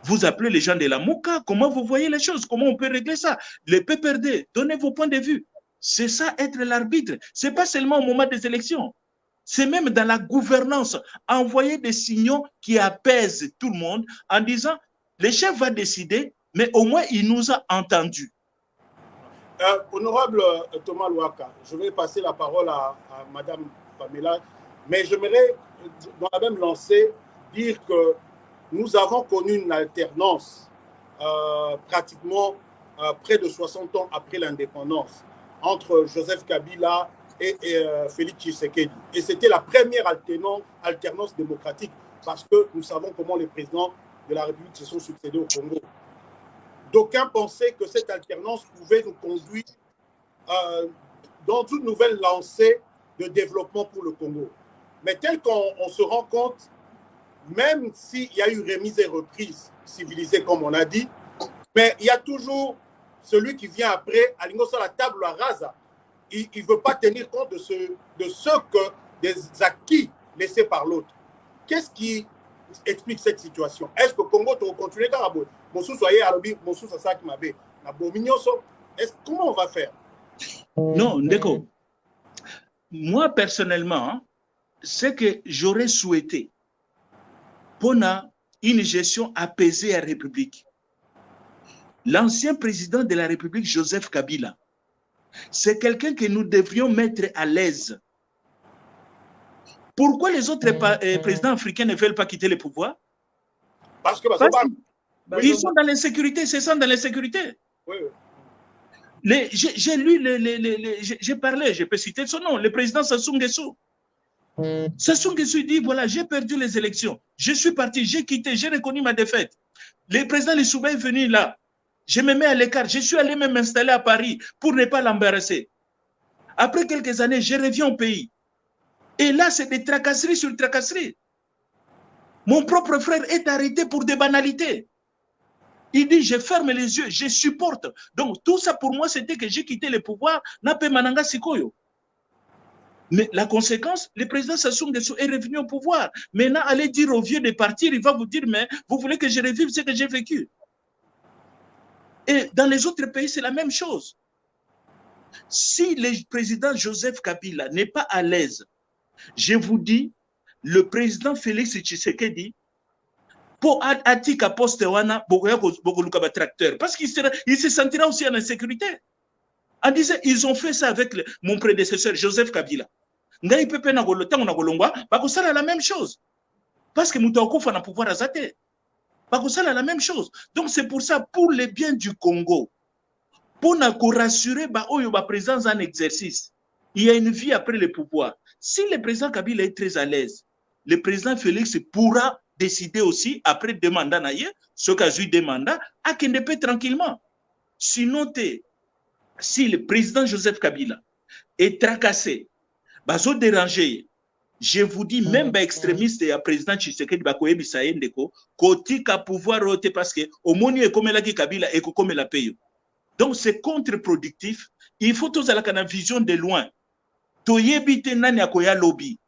Vous appelez les gens de la Mouka, comment vous voyez les choses? Comment on peut régler ça? Les PPRD, donnez vos points de vue. C'est ça être l'arbitre. Ce n'est pas seulement au moment des élections. C'est même dans la gouvernance. Envoyer des signaux qui apaisent tout le monde en disant, le chef va décider, mais au moins il nous a entendus. Honorable Thomas Louaka, je vais passer la parole à Madame Pamela, mais j'aimerais, dans la même lancée, dire que nous avons connu une alternance pratiquement près de 60 ans après l'indépendance entre Joseph Kabila et Félix Tshisekedi. Et c'était la première alternance démocratique parce que nous savons comment les présidents de la République se sont succédés au Congo. D'aucuns pensaient que cette alternance pouvait nous conduire dans une nouvelle lancée de développement pour le Congo. Mais tel qu'on se rend compte, même s'il y a eu remise et reprise civilisée, comme on a dit, mais il y a toujours celui qui vient après, à l'ingossa la table à rasa. Il ne veut pas tenir compte de des acquis laissés par l'autre. Qu'est-ce qui explique cette situation? Est-ce que le Congo doit continuer à comment on va faire? Non, Ndeko. Moi, personnellement, ce que j'aurais souhaité pour une gestion apaisée à la République, l'ancien président de la République, Joseph Kabila, c'est quelqu'un que nous devrions mettre à l'aise. Pourquoi les autres présidents africains ne veulent pas quitter le pouvoir? Parce que ils sont dans l'insécurité, c'est ça, dans l'insécurité. Oui. J'ai lu, j'ai parlé, je peux citer son nom, le président Sassou Nguesso. Sassou Nguesso dit, voilà, j'ai perdu les élections, je suis parti, j'ai quitté, j'ai reconnu ma défaite. Le président Lissouba est venu là, je me mets à l'écart, je suis allé même m'installer à Paris pour ne pas l'embarrasser. Après quelques années, je reviens au pays. Et là, c'est des tracasseries sur tracasseries. Mon propre frère est arrêté pour des banalités. Il dit, je ferme les yeux, je supporte. Donc, tout ça pour moi, c'était que j'ai quitté le pouvoir. Mais la conséquence, le président Sassou Nguesso est revenu au pouvoir. Maintenant, allez dire aux vieux de partir, il va vous dire, mais vous voulez que je revive ce que j'ai vécu. Et dans les autres pays, c'est la même chose. Si le président Joseph Kabila n'est pas à l'aise, je vous dis, le président Félix Tshisekedi, pour Atika Postewana, tracteur, parce qu'il se sentira aussi en insécurité. En disant, ils ont fait ça avec mon prédécesseur Joseph Kabila. Ngai pepe na golota na golongwa, bakosala la même chose. Parce que Moutaokofa na pouvoir azate. C'est la même chose. Donc, c'est pour ça, pour les biens du Congo, pour nous rassurer, la présence en exercice, il y a une vie après le pouvoir. Si le président Kabila est très à l'aise, le président Félix pourra décider aussi, après deux mandats, ce qu'a eu deux mandats, à qu'il ne peut tranquillement. Sinon, si le président Joseph Kabila est tracassé, dérangé, je vous dis, même les extrémistes et le président Tshisekedi Bakoye Bisayendeko, côté qu'à pouvoir roter parce que au monde est comme la Kabila et comme la paye. Donc c'est contre-productif. Il faut tous avoir une vision de loin. Toyebite nani akoya lobby.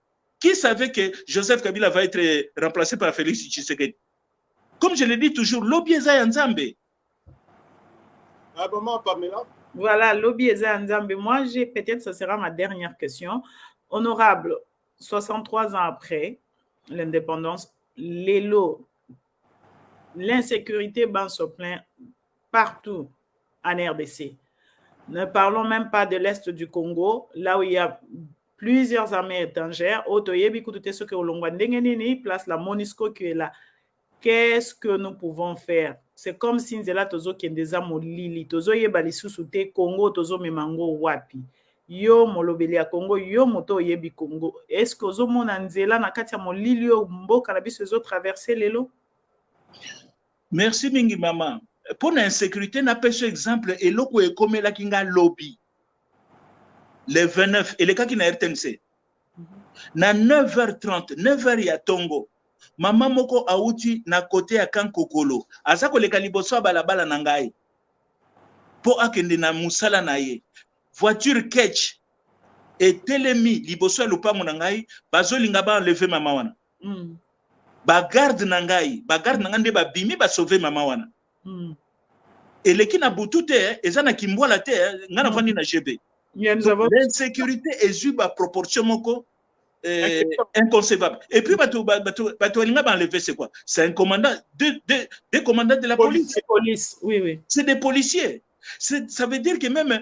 Qui savait que Joseph Kabila va être remplacé par Félix Tshisekedi? Comme je le dis toujours, lobby est à Nzambe. Voilà, lobby est à Nzambe. Moi, peut-être ce sera ma dernière question. Honorable, 63 ans après l'indépendance, l'insécurité se plaint partout en RDC. Ne parlons même pas de l'Est du Congo, là où il y a plusieurs armées étrangères. Place la MONUSCO qui est là. Qu'est-ce que nous pouvons faire? C'est comme si nous étions des amolili. Tozo yebali susute Congo, tozo memango wapi. Yo molobeli ya Congo, yo moto yebi Congo. Est-ce que ozo mona nzela na kati ya molili yo mboka na biso ezo traverser lelo? Merci mingi maman. Pour l'insécurité, n'a pas ce exemple et loko e comme la kinga lobby. Le 29 et le cas qui na RTNC. Na 9h30, 9h ya Tongo. Maman moko auti na côté ya Kankokolo. Azako le kaliboso balabala na ngai. Po akende na musala na ye. Voiture catch et telemi liboso lupango na ngai bazolinga ba enlever mama wana. Ba garde na ngai nde ba bimi ba sauver mama wana. Et les qui na butute ezana kimbwala te ngana vandi na GB. L'insécurité est juba proportion moko inconcevable. Et puis bato linga ba enlever c'est quoi? C'est un commandant des commandants de la police. Oui oui. C'est des policiers. Ça veut dire que même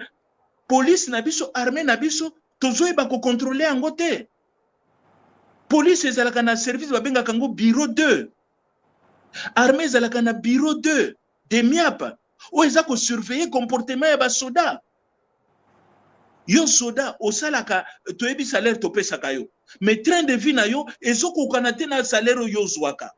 police nabiso armée nabiso tozo ba ko contrôler en côté. Police ezalaka na service babenga kango bureau 2. Armée ezalaka na bureau 2 de miapa. O ezako surveiller comportement ya ba soda. Yo soda osalaka toyebi salaire topesaka yo. Mais train de vie na yo ezoko kanate na salaire yo zwaka.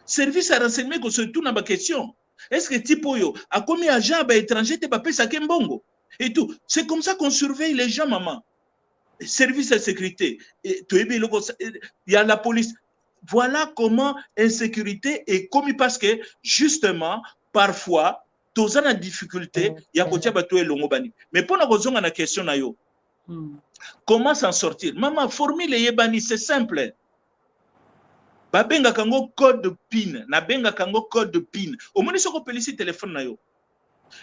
Service à renseignement ko se tourne ba question. Est-ce que tipo yo a commis agent ba étranger te ba pesa kembongo? Et tout. C'est comme ça qu'on surveille les gens, maman. Service de sécurité. Il y a la police. Voilà comment insécurité est commise parce que, justement, parfois, tous en difficulté, il y a côté bateau et l'ongobani. Mais pour la raison, on a la question, comment s'en sortir? Maman, formule yebani, c'est simple. Babenga kango code PIN, na benga kango code PIN. Au moins, si on peut laisser téléphone na yo.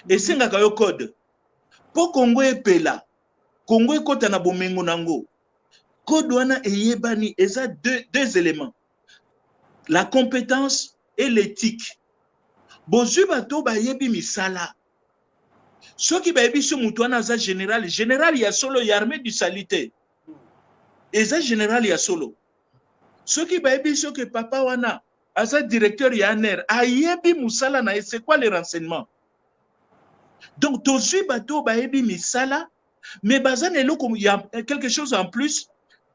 Et c'est un code. Po Congo epela Congo ekota na bomengo nango code wana eyebani eza deux éléments, la compétence et l'éthique. Bozui bato ba yebi misala soki ba yebi so mutu wana za général ya solo ya armée du salité eza général ya solo soki ba yebi so que papa wana aza directeur ya ANER ayebi musala na c'est quoi les renseignements. Donc, tozu bato baebi misala, mais bazan il y a quelque chose en plus,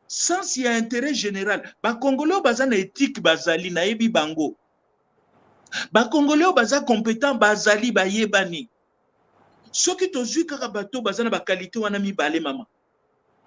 sans il y a intérêt général. Ba Congolais bazan éthique bazali na ebi bango. Ba Congolais bazan compétent bazali ba yebani. Ce qui tozu kaka bato bazan ba qualité wana mi balé mama.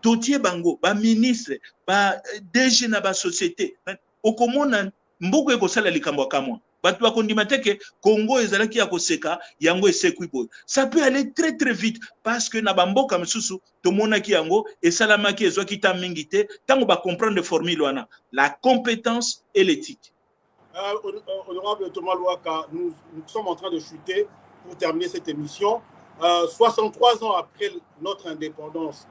Totie bango, ba ministre, ba DG na ba société. Okomona mboko ekosala likambo kamwa. Batu bakondimate ke Congo ezalaki ya koseka yango esekwi boy. Ça peut aller très très vite parce que na bamboka msusu tomonaki yango esalamaki ezwaki ta mingi te tango ba comprendre de formule wana la compétence et l'éthique. Honorable Thomas Louaka, nous sommes en train de chuter pour terminer cette émission. 63 ans après notre indépendance,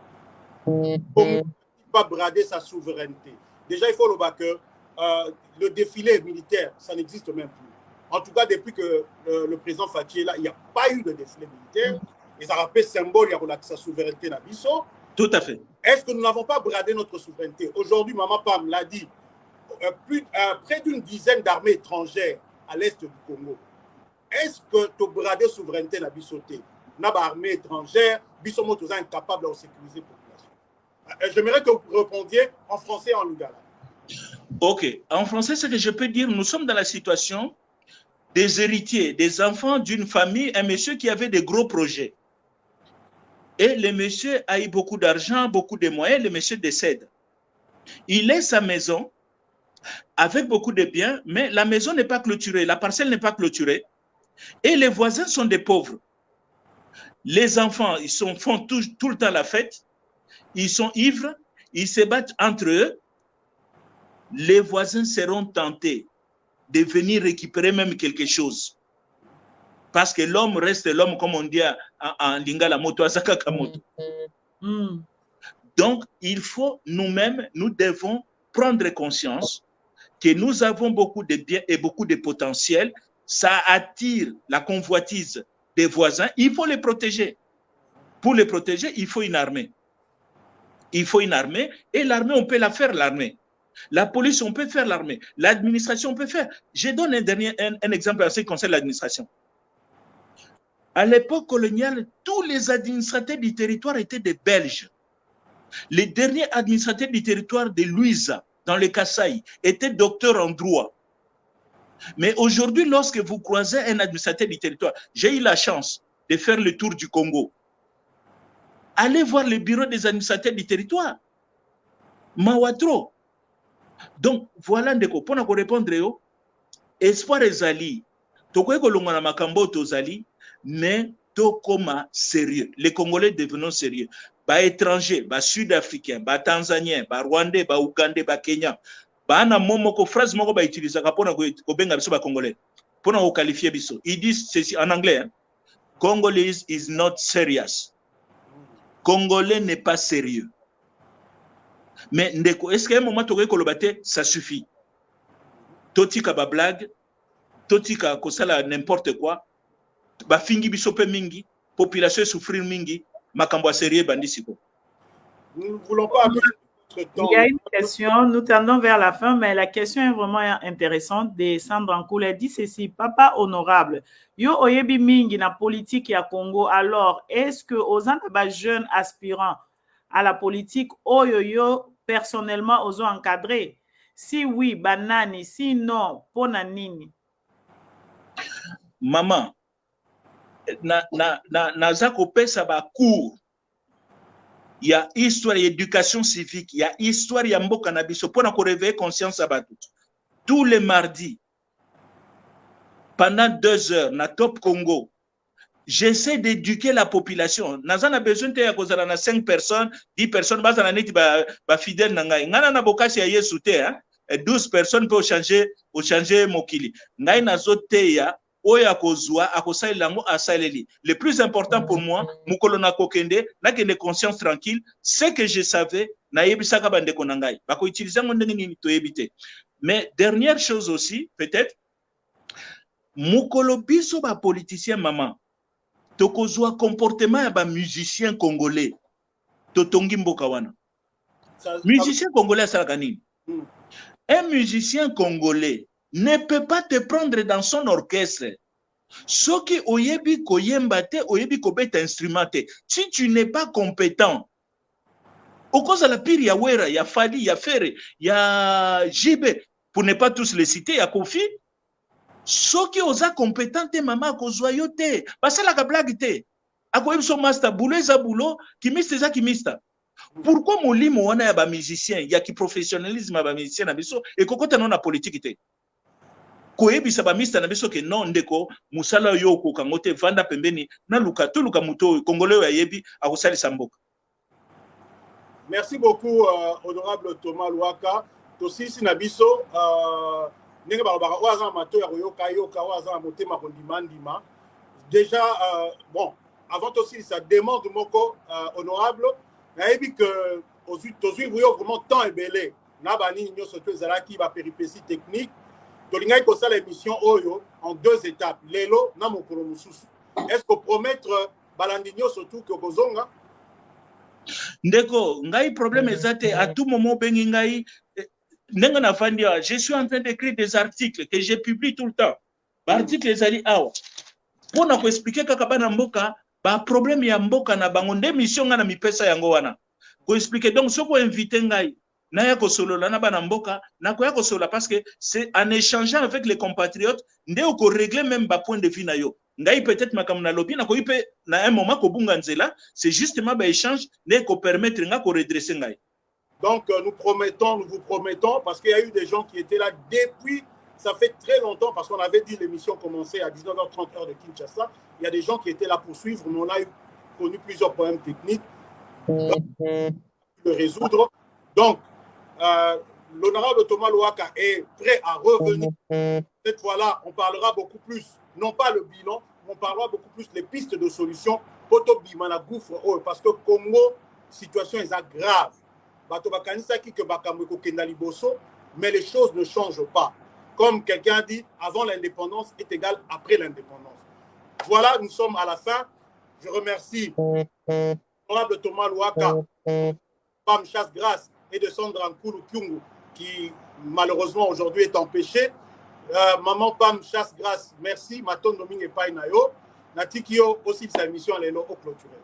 on ne peut pas brader sa souveraineté. Déjà, il faut le que le défilé militaire, ça n'existe même plus. En tout cas, depuis que le président Fathi est là, il n'y a pas eu de défilé militaire. Et ça rappelle symbole de sa souveraineté Nabiso. Tout à fait. Est-ce que nous n'avons pas bradé notre souveraineté? Aujourd'hui, Maman Pam l'a dit, près d'une dizaine d'armées étrangères à l'est du Congo. Est-ce que tu brader la souveraineté na bisoté, na armée étrangère, bisomo tous incapable de sécuriser la population? J'aimerais que vous répondiez en français et en lingala. Ok, en français, ce que je peux dire, nous sommes dans la situation des héritiers, des enfants d'une famille, un monsieur qui avait des gros projets. Et le monsieur a eu beaucoup d'argent, beaucoup de moyens, le monsieur décède. Il laisse sa maison avec beaucoup de biens, mais la maison n'est pas clôturée, la parcelle n'est pas clôturée. Et les voisins sont des pauvres. Les enfants, ils font tout le temps la fête, ils sont ivres, ils se battent entre eux. Les voisins seront tentés de venir récupérer même quelque chose. Parce que l'homme reste l'homme, comme on dit en lingala moto, asakaka moto. Donc, il faut nous-mêmes, nous devons prendre conscience que nous avons beaucoup de biens et beaucoup de potentiel. Ça attire la convoitise des voisins. Il faut les protéger. Pour les protéger, il faut une armée. Il faut une armée. Et l'armée, on peut la faire, l'armée. La police, on peut faire l'armée. L'administration, on peut faire. Je donne un exemple en ce qui concerne l'administration. À l'époque coloniale, tous les administrateurs du territoire étaient des Belges. Les derniers administrateurs du territoire de Louisa, dans le Kasaï, étaient docteurs en droit. Mais aujourd'hui, lorsque vous croisez un administrateur du territoire, j'ai eu la chance de faire le tour du Congo. Allez voir le bureau des administrateurs du territoire. Mawatro. Donc, voilà, Ndeko, pour nous répondre, espoir ezali, tokoye kolongwa makambo tozali, mais tokoma sérieux. Les Congolais devenons sérieux. Ba étrangers, ba sud-africains, ba tanzaniens, ba rwandais, ba ougandais, ba kenyans, ba na momoko phrase moko ba utiliser kapona ko benga biso ba congolais. Pona ko qualifier biso. Ils disent ceci en anglais, hein? Congolese is not serious. Congolais n'est pas sérieux. Mais ndeko, est-ce qu'à un moment tokoye kolobate ça suffit? Totika ba blague, totika kosala n'importe quoi. Ba fingi biso pe mingi, population souffrir mingi, makambo sérieux bandisiko. Nous ne voulons pas abuser de notre temps. Il y a une question, nous tendons vers la fin, mais la question est vraiment intéressante de Sandra Nkoul. Elle dit ceci: Papa honorable, yo oyebi mingi na politique ya Congo, alors est-ce que aux jeunes aspirants à la politique, yo personnellement aux encadré? Si oui, banani, si non, pona nini? Maman, naza kopesa ba cours. Il y a histoire et éducation civique, il y a histoire ya mboka na biso pona ko réveiller conscience à tout. Tous les mardis, pendant 2 heures, na Top Congo, j'essaie d'éduquer la population. Naza na besoin te ya kozala na 5 personnes, 10 personnes, baza na neti ba fidèle na ngai. Ngana na bokasi ya Yesu te, hein? 12 personnes peuvent changer mokili. Ngai nazo te ya oya kozwa akosalela ngo asaleli. Le plus important pour moi, mukolo na kokende, na kende conscience tranquille, ce que je savais, na yebisaka bandeko na ngai. Bako utiliser ngo ndenge nini to yebite. Mais dernière chose aussi, peut-être, mukolo biso ba politicien maman, tokozwa comportement ya ba musicien congolais. Totongi mboka wana. Musicien congolais asalaka nini? Un musicien congolais ne peut pas te prendre dans son orchestre. Soki oyebi koyemba te, oyebi kobeta instrument te. Si tu n'es pas compétent, au cause de la pire, il y a Wera, il y a Fali, il y a Ferre, il y a Jibe, pour ne pas tous les citer, il y a Kofi. Soki oza compétent te, maman, kozwa yo te. Basala ka blague te. Akoyebi so master, boulot eza boulot, kimiste eza kimista. Pourquoi molimo wana ya ba musicien, ya ki professionnalisme ya ba musicien na biso, et kokota non na politique te. Koyebisa ba mista na biso ke non ndeko musala yo ko kangote vanda pembeni na luka to luka muto congolais ya yebi akosalisa mboka. Merci beaucoup honorable Thomas Louaka. Tosisi na biso ndenge ba waza mato ya yoka yoka waza motema kondimandima. Déjà bon, avant aussi ça demande moko honorable, na yebi que aujourd'hui vous vraiment temps et belé. Na bani nyo surtout zalaki ba péripéties techniques. Tolingai kosa l'émission Oyo en 2 étapes. Lelo na mokolo mususu. Est-ce que promettre balandinyo surtout que kozonga? Ndeko, ngai problème ezate à tout moment bengi ngai nenga na fandia. Je suis en train d'écrire des articles que je publie tout le temps. article ezali awa pona ko expliquer kaka bana mboka ba problème ya mboka na bango nde mission nga na mipesa yango wana ko expliquer. Donc soko inviter ngai na ya ko solola na bana mboka na ko ya ko solola parce que c'est en échangeant avec les compatriotes nde ko régler même ba point de vue na yo ngai peut-être makam na lobi na ko ipe na un moment ko bunga nzela, c'est justement ba échange ne ko permettre nga ko redresser ngai. Donc nous vous promettons parce qu'il y a eu des gens qui étaient là depuis. Ça fait très longtemps parce qu'on avait dit l'émission commençait à 19h30 heure de Kinshasa. Il y a des gens qui étaient là pour suivre, mais on a connu plusieurs problèmes techniques de résoudre. Donc, l'honorable Thomas Louaka est prêt à revenir. Cette fois-là, on parlera beaucoup plus, non pas le bilan, on parlera beaucoup plus des pistes de solutions. Parce que Congo, situation est grave. Mais les choses ne changent pas. Comme quelqu'un dit, avant l'indépendance est égal après l'indépendance. Voilà, nous sommes à la fin. Je remercie l'honorable Thomas Louaka, Pam Chasse-Grâce et de Sandra Nkulu Kyungu, qui malheureusement aujourd'hui est empêchée. Maman Pam Chasse-Grâce, merci. Maton Domingue Painayo. Natikio aussi de sa émission à l'élo au clôturé.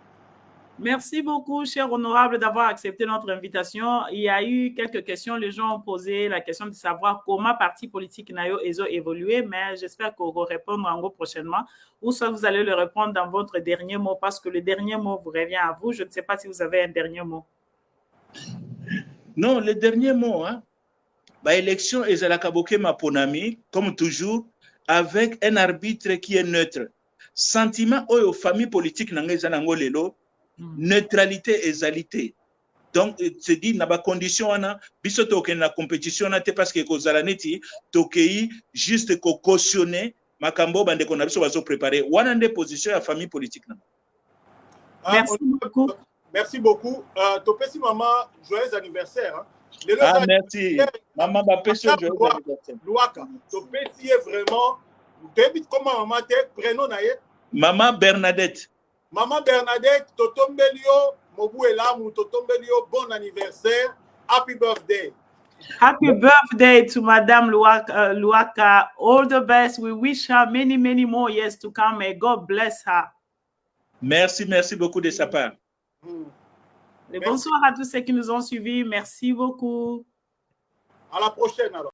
Merci beaucoup, cher honorable, d'avoir accepté notre invitation. Il y a eu quelques questions. Les gens ont posé la question de savoir comment parti politique Nayo Ezo évolué, mais j'espère qu'on va répondre en gros prochainement. Ou soit vous allez le répondre dans votre dernier mot, parce que le dernier mot vous revient à vous. Je ne sais pas si vous avez un dernier mot. Non, le dernier mot, hein. Bah, élection Ezalakaboke Maponami, comme toujours, avec un arbitre qui est neutre. Sentiment aux familles politiques n'angezanango lelo. Neutralité et égalité. Donc, c'est dit, na ba condition ana, biso token la compétition na te parce que kozalaneti tokei juste ko cautionner makambo bande ko na biso bazo préparer. Wana nde position ya famille politique na. Merci beaucoup. Merci beaucoup. Topesi maman, joyeux anniversaire. Hein. Merci. Maman ba peso joyeux anniversaire. Louaka, Topesi est vraiment comment maman te prénom na ye? Maman Bernadette. Maman Bernadette, Totombelio, Mobuelamu, Totombelio, bon anniversaire. Happy birthday. Happy birthday to Madame Louaka. All the best. We wish her many, many more years to come. May God bless her. Merci, merci beaucoup de sa part. Et bonsoir à tous ceux qui nous ont suivis. Merci beaucoup. À la prochaine alors.